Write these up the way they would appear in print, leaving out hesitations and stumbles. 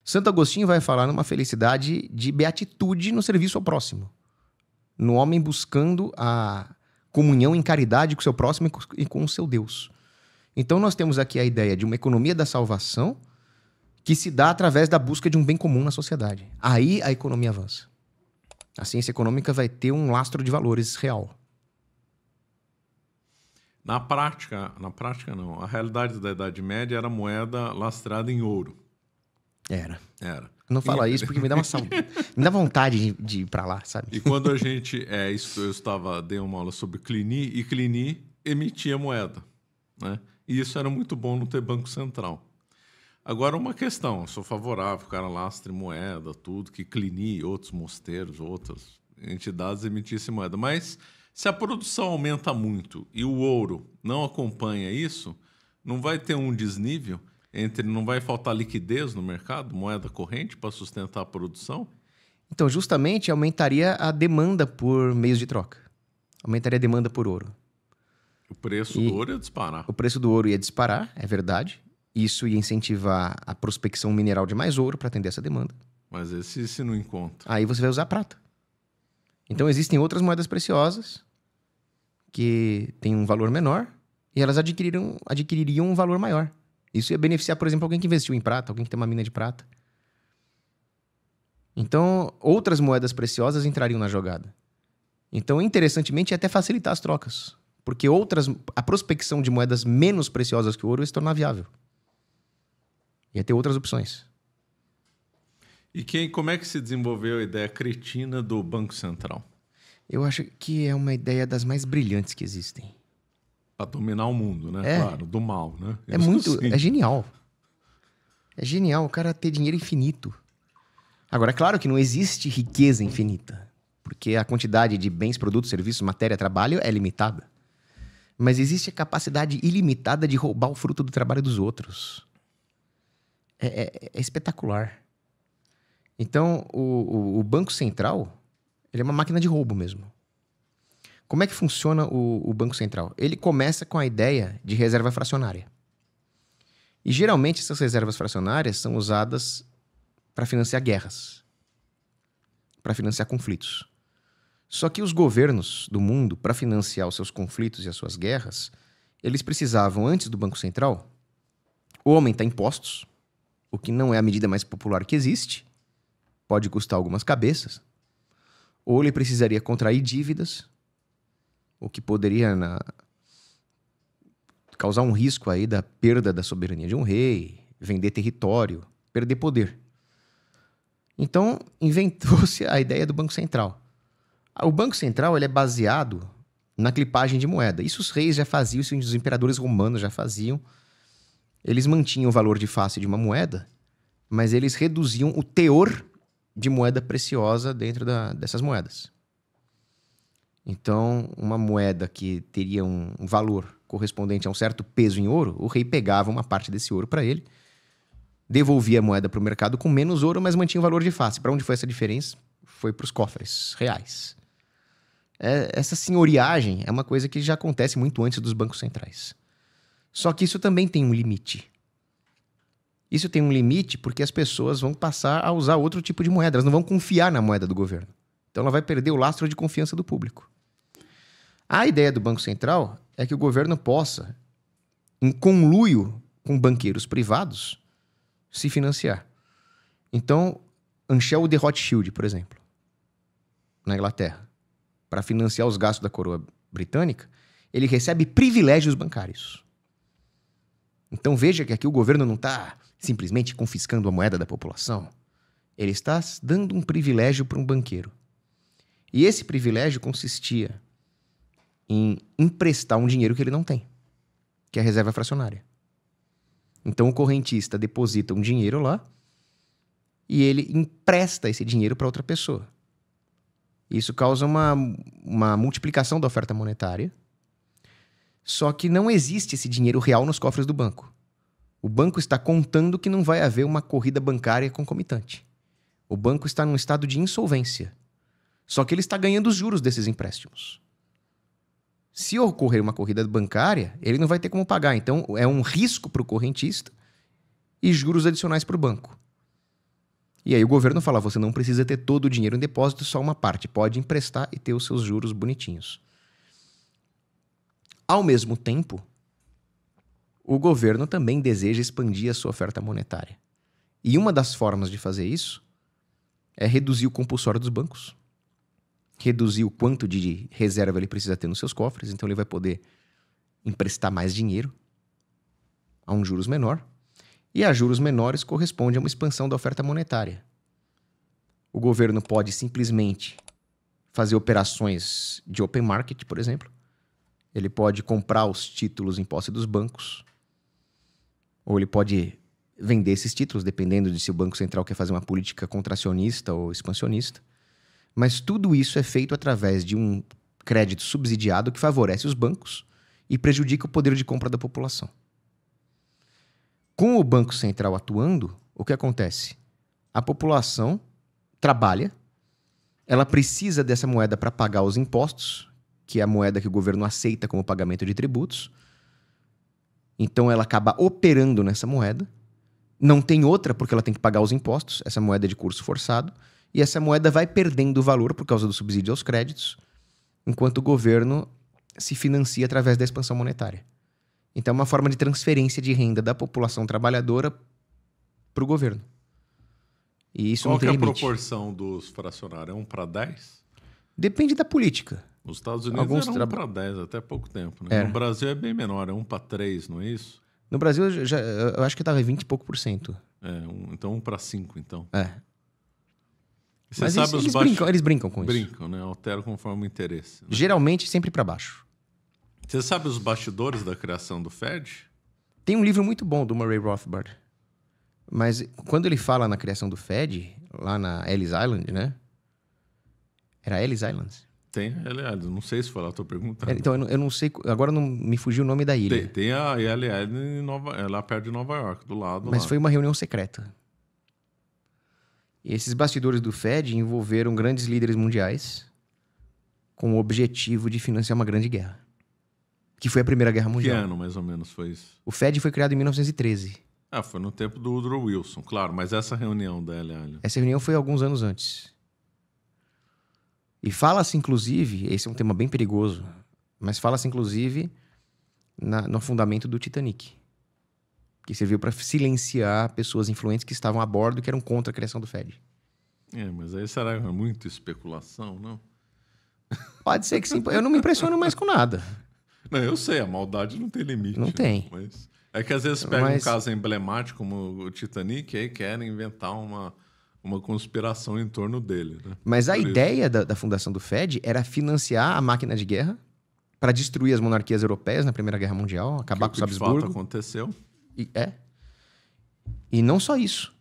Santo Agostinho vai falar numa felicidade de beatitude no serviço ao próximo. No homem buscando a comunhão em caridade com o seu próximo e com o seu Deus. Então nós temos aqui a ideia de uma economia da salvação que se dá através da busca de um bem comum na sociedade. Aí a economia avança. A ciência econômica vai ter um lastro de valores real. Na prática não. A realidade da Idade Média era moeda lastrada em ouro. Era. Era. Não fala isso porque me dá uma saudade. Me dá vontade de ir pra lá, sabe? E quando a gente... dei uma aula sobre Cluny, e Cluny emitia moeda, né? E isso era muito bom não ter Banco Central. Agora, uma questão. Eu sou favorável, o cara lastre moeda, tudo, que Cluny, outros mosteiros, outras entidades emitissem moeda. Mas se a produção aumenta muito e o ouro não acompanha isso, não vai ter um desnível não vai faltar liquidez no mercado, moeda corrente, para sustentar a produção? Então, justamente, aumentaria a demanda por meios de troca. Aumentaria a demanda por ouro. O preço do ouro ia disparar. O preço do ouro ia disparar, é verdade. Isso ia incentivar a prospecção mineral de mais ouro para atender essa demanda. Mas se não encontra? Aí você vai usar prata. Então, existem outras moedas preciosas que têm um valor menor e elas adquiririam um valor maior. Isso ia beneficiar, por exemplo, alguém que investiu em prata, alguém que tem uma mina de prata. Então, outras moedas preciosas entrariam na jogada. Então, interessantemente, ia até facilitar as trocas. Porque a prospecção de moedas menos preciosas que o ouro ia se tornar viável. Ia ter outras opções. E como é que se desenvolveu a ideia cretina do Banco Central? Eu acho que é uma ideia das mais brilhantes que existem. Para dominar o mundo, né? Claro, do mal, né? É genial. É genial o cara ter dinheiro infinito. Agora, é claro que não existe riqueza infinita. Porque a quantidade de bens, produtos, serviços, matéria, trabalho é limitada. Mas existe a capacidade ilimitada de roubar o fruto do trabalho dos outros. É espetacular. Então, o Banco Central, ele é uma máquina de roubo mesmo. Como é que funciona o Banco Central? Ele começa com a ideia de reserva fracionária. E geralmente essas reservas fracionárias são usadas para financiar guerras, para financiar conflitos. Só que os governos do mundo, para financiar os seus conflitos e as suas guerras, eles precisavam, antes do Banco Central, ou aumentar impostos, o que não é a medida mais popular que existe, pode custar algumas cabeças, ou ele precisaria contrair dívidas, o que poderia causar um risco aí da perda da soberania de um rei, vender território, perder poder. Então, inventou-se a ideia do Banco Central. O Banco Central ele é baseado na clipagem de moeda. Isso os reis já faziam, isso os imperadores romanos já faziam. Eles mantinham o valor de face de uma moeda, mas eles reduziam o teor de moeda preciosa dentro dessas moedas. Então, uma moeda que teria um valor correspondente a um certo peso em ouro, o rei pegava uma parte desse ouro para ele, devolvia a moeda para o mercado com menos ouro, mas mantinha o valor de face. Para onde foi essa diferença? Foi para os cofres reais. Essa senhoriagem é uma coisa que já acontece muito antes dos bancos centrais. Só que isso também tem um limite. Isso tem um limite porque as pessoas vão passar a usar outro tipo de moeda. Elas não vão confiar na moeda do governo. Então ela vai perder o lastro de confiança do público. A ideia do Banco Central é que o governo possa, em conluio com banqueiros privados, se financiar. Então, Anchel de Rothschild, por exemplo, na Inglaterra, para financiar os gastos da coroa britânica, ele recebe privilégios bancários. Então veja que aqui o governo não está simplesmente confiscando a moeda da população. Ele está dando um privilégio para um banqueiro. E esse privilégio consistia em emprestar um dinheiro que ele não tem, que é a reserva fracionária. Então o correntista deposita um dinheiro lá e ele empresta esse dinheiro para outra pessoa. Isso causa uma multiplicação da oferta monetária, só que não existe esse dinheiro real nos cofres do banco. O banco está contando que não vai haver uma corrida bancária concomitante. O banco está num estado de insolvência. Só que ele está ganhando os juros desses empréstimos. Se ocorrer uma corrida bancária, ele não vai ter como pagar. Então, é um risco para o correntista e juros adicionais para o banco. E aí o governo fala, você não precisa ter todo o dinheiro em depósito, só uma parte. Pode emprestar e ter os seus juros bonitinhos. Ao mesmo tempo, o governo também deseja expandir a sua oferta monetária. E uma das formas de fazer isso é reduzir o compulsório dos bancos. Reduzir o quanto de reserva ele precisa ter nos seus cofres. Então ele vai poder emprestar mais dinheiro a um juros menor. E a juros menores corresponde a uma expansão da oferta monetária. O governo pode simplesmente fazer operações de open market, por exemplo. Ele pode comprar os títulos em posse dos bancos. Ou ele pode vender esses títulos, dependendo de se o Banco Central quer fazer uma política contracionista ou expansionista. Mas tudo isso é feito através de um crédito subsidiado que favorece os bancos e prejudica o poder de compra da população. Com o Banco Central atuando, o que acontece? A população trabalha, ela precisa dessa moeda para pagar os impostos, que é a moeda que o governo aceita como pagamento de tributos. Então ela acaba operando nessa moeda. Não tem outra porque ela tem que pagar os impostos, essa moeda é de curso forçado, e essa moeda vai perdendo valor por causa do subsídio aos créditos, enquanto o governo se financia através da expansão monetária. Então é uma forma de transferência de renda da população trabalhadora para o governo. E isso não tem limite. Qual que é a proporção dos fracionários? É 1 para 10? Depende da política. Nos Estados Unidos era 1 para 10 até pouco tempo. Né? No Brasil é bem menor, é 1 para 3, não é isso? No Brasil eu acho que estava 20 e pouco por cento. Então 1 para 5, então. Você mas sabe eles brincam com isso. Brincam, né? Alteram conforme o interesse. Né? Geralmente sempre para baixo. Você sabe os bastidores da criação do Fed? Tem um livro muito bom do Murray Rothbard. Mas quando ele fala na criação do Fed, lá na Ellis Island, né? Era Ellis Island? Tem, aliás, não sei se foi lá a tua pergunta. Então, eu não sei, agora não me fugiu o nome da ilha. Tem a Ellis Island lá perto de Nova York, do lado. Mas foi uma reunião secreta. E esses bastidores do Fed envolveram grandes líderes mundiais com o objetivo de financiar uma grande guerra. Que foi a Primeira Guerra Mundial. Que ano, mais ou menos, foi isso? O Fed foi criado em 1913. Foi no tempo do Woodrow Wilson, claro. Mas essa reunião da LL... Essa reunião foi alguns anos antes. E fala-se, inclusive... Esse é um tema bem perigoso. Mas fala-se, inclusive, no afundamento do Titanic. Que serviu para silenciar pessoas influentes que estavam a bordo e que eram contra a criação do Fed. Mas aí será muita especulação, não? Pode ser que sim. Eu não me impressiono mais com nada. Não, eu sei, a maldade não tem limite. Não tem. Mas é que às vezes pega um caso emblemático como o Titanic e aí querem inventar uma conspiração em torno dele. Né? Mas a ideia da fundação do Fed era financiar a máquina de guerra para destruir as monarquias europeias na Primeira Guerra Mundial, acabar com os Habsburgo. De fato aconteceu. E não só isso.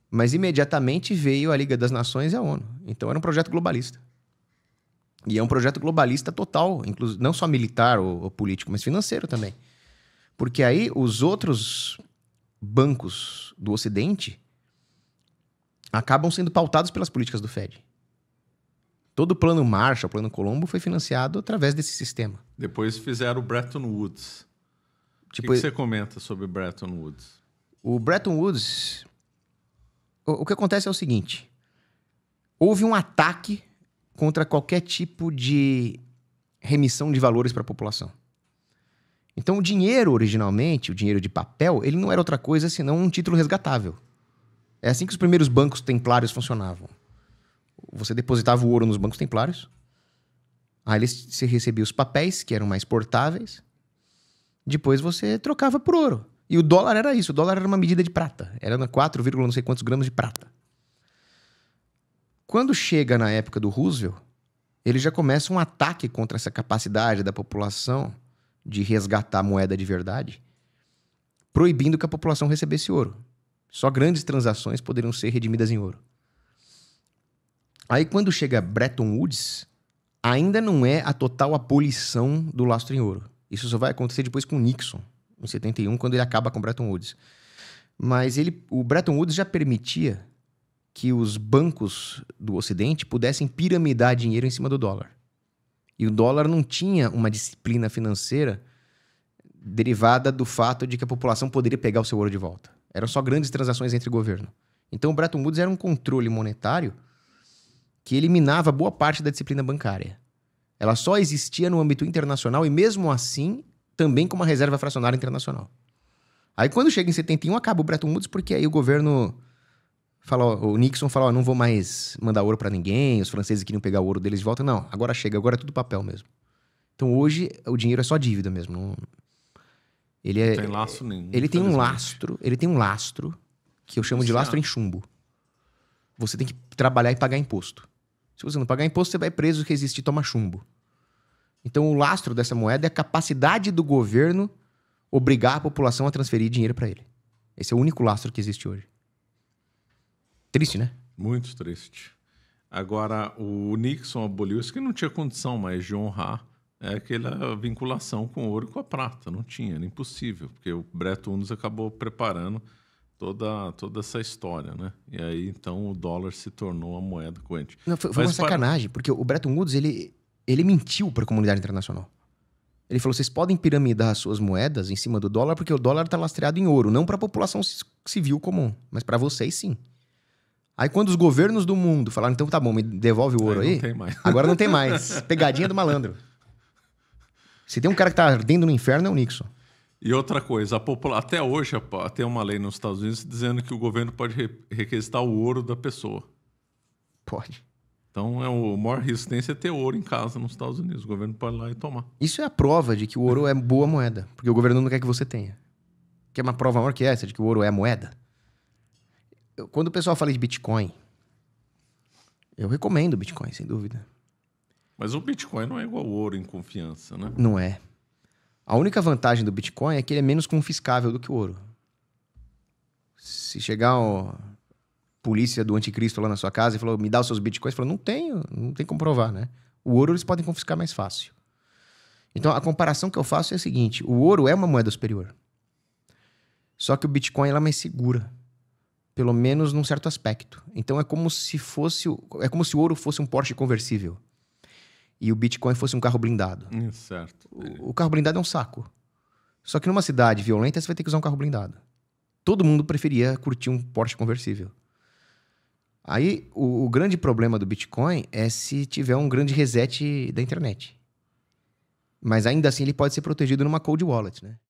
Mas imediatamente veio a Liga das Nações e a ONU. Então era um projeto globalista. E é um projeto globalista total, não só militar ou político, mas financeiro também. Porque aí os outros bancos do Ocidente acabam sendo pautados pelas políticas do Fed. Todo o plano Marshall, o plano Colombo, foi financiado através desse sistema. Depois fizeram o Bretton Woods. O que você comenta sobre Bretton Woods? O Bretton Woods... O que acontece é o seguinte. Houve um ataque contra qualquer tipo de remissão de valores para a população. Então, o dinheiro, originalmente, o dinheiro de papel, ele não era outra coisa senão um título resgatável. É assim que os primeiros bancos templários funcionavam. Você depositava o ouro nos bancos templários, aí você recebia os papéis, que eram mais portáveis, depois você trocava por ouro. E o dólar era isso, o dólar era uma medida de prata. Era 4, não sei quantos gramas de prata. Quando chega na época do Roosevelt, ele já começa um ataque contra essa capacidade da população de resgatar moeda de verdade, proibindo que a população recebesse ouro. Só grandes transações poderiam ser redimidas em ouro. Aí quando chega Bretton Woods, ainda não é a total abolição do lastro em ouro. Isso só vai acontecer depois com Nixon, em 71, quando ele acaba com Bretton Woods. Mas o Bretton Woods já permitia que os bancos do Ocidente pudessem piramidar dinheiro em cima do dólar. E o dólar não tinha uma disciplina financeira derivada do fato de que a população poderia pegar o seu ouro de volta. Eram só grandes transações entre governo. Então, o Bretton Woods era um controle monetário que eliminava boa parte da disciplina bancária. Ela só existia no âmbito internacional e, mesmo assim, também com uma reserva fracionária internacional. Aí, quando chega em 71, acaba o Bretton Woods, porque aí o governo falou, o Nixon falou, não vou mais mandar ouro para ninguém, os franceses queriam pegar o ouro deles de volta. Não, agora chega, agora é tudo papel mesmo. Então, hoje, o dinheiro é só dívida mesmo. Não tem laço nenhum. Ele tem um lastro que eu chamo de lastro em chumbo. Você tem que trabalhar e pagar imposto. Se você não pagar imposto, você vai preso, resistir e toma chumbo. Então, o lastro dessa moeda é a capacidade do governo obrigar a população a transferir dinheiro para ele. Esse é o único lastro que existe hoje. Triste, né? Muito triste. Agora, o Nixon aboliu isso que não tinha condição mais de honrar aquela vinculação com o ouro e com a prata. Não tinha, era impossível, porque o Bretton Woods acabou preparando toda essa história, né? E aí, então, o dólar se tornou a moeda corrente. Não, foi uma sacanagem, porque o Bretton Woods, ele mentiu para a comunidade internacional. Ele falou, vocês podem piramidar as suas moedas em cima do dólar, porque o dólar está lastreado em ouro, não para a população civil comum, mas para vocês, sim. Aí, quando os governos do mundo falaram, então tá bom, me devolve o ouro aí. Não tem mais. Agora não tem mais. Pegadinha do malandro. Se tem um cara que tá ardendo no inferno, é o Nixon. E outra coisa, até hoje tem uma lei nos Estados Unidos dizendo que o governo pode requisitar o ouro da pessoa. Pode. Então, a maior resistência é ter ouro em casa nos Estados Unidos. O governo pode ir lá e tomar. Isso é a prova de que o ouro é boa moeda, porque o governo não quer que você tenha. Quer uma prova maior que essa, de que o ouro é moeda? Quando o pessoal fala de Bitcoin, eu recomendo o Bitcoin, sem dúvida. Mas o Bitcoin não é igual ao ouro em confiança, né? Não é. A única vantagem do Bitcoin é que ele é menos confiscável do que o ouro. Se chegar a polícia do anticristo lá na sua casa e falou, me dá os seus Bitcoins, você falou, não tenho, não tem como provar, né? O ouro eles podem confiscar mais fácil. Então, a comparação que eu faço é a seguinte, o ouro é uma moeda superior. Só que o Bitcoin ela é mais segura. Pelo menos num certo aspecto. Então, é como se o ouro fosse um Porsche conversível. E o Bitcoin fosse um carro blindado. Certo. O carro blindado é um saco. Só que numa cidade violenta, você vai ter que usar um carro blindado. Todo mundo preferia curtir um Porsche conversível. Aí, o grande problema do Bitcoin é se tiver um grande reset da internet. Mas ainda assim, ele pode ser protegido numa cold wallet, né?